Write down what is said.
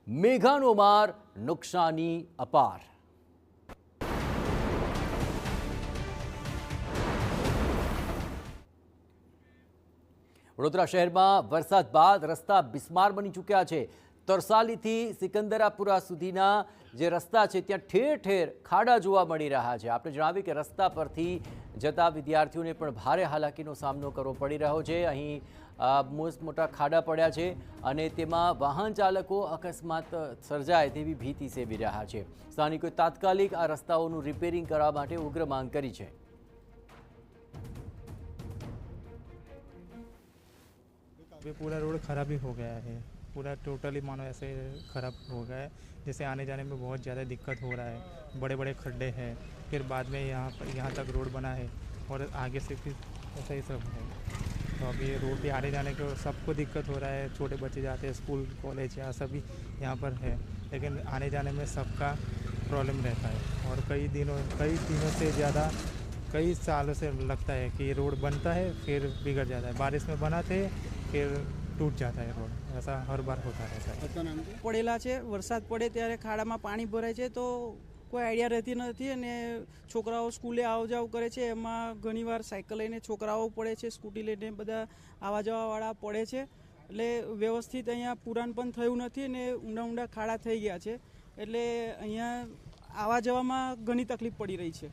મેઘાનો માર, નુકસાની અપાર। વડોદરા શહેરમાં વરસાદ બાદ રસ્તા બિસ્માર બની ચૂક્યા છે। તરસાલીથી સિકંદરાપુરા સુધીના જે રસ્તા છે ત્યાં ઠેર ઠેર ખાડા જોવા મળી રહ્યા છે। આપણે જણાવીએ કે રસ્તા પરથી જતા વિદ્યાર્થીઓને પણ ભારે હાલાકીનો સામનો કરવો પડી રહ્યો છે। અહીં મોટા ખાડા પડ્યા છે અને તેમાં વાહન ચાલકો અકસ્માત સર્જાય તેવી ભીતિ સેવી રહ્યા છે। સ્થાનિકોએ તાત્કાલિક આ રસ્તાઓનું રિપેરિંગ કરવા માટે ઉગ્ર માંગ કરી છે। अभी पूरा रोड खराब ही हो गया है, पूरा टोटली मानो ऐसे खराब हो गया है जैसे आने जाने में बहुत ज़्यादा दिक्कत हो रहा है। बड़े बड़े खड्डे हैं, फिर बाद में यहाँ तक रोड बना है और आगे से फिर ऐसा ही सब है। तो अभी रोड पे आने जाने को सबको दिक्कत हो रहा है। छोटे बच्चे जाते हैं स्कूल कॉलेज या सभी यहाँ पर है, लेकिन आने जाने में सबका प्रॉब्लम रहता है। और कई दिनों से ज़्यादा कई सालों से लगता है कि रोड बनता है फिर बिगड़ जाता है, बारिश में बनाते फिर टूट जाता है रोड, ऐसा हर बार होता रहता है। પડેલા છે, વરસાદ પડે ત્યારે ખાડામાં પાણી ભરાય છે તો કોઈ આઈડિયા રહેતી નથી અને છોકરાઓ સ્કૂલે આવ જાવ કરે છે। એમાં ઘણીવાર સાયકલ લઈને છોકરાઓ પડે છે, સ્કૂટી લઈને બધા આવા જવાવાળા પડે છે। એટલે વ્યવસ્થિત અહીંયા પુરાણ પણ થયું નથી અને ઊંડા ઊંડા ખાડા થઈ ગયા છે, એટલે અહીંયા આવવા જવામાં ઘણી તકલીફ પડી રહી છે।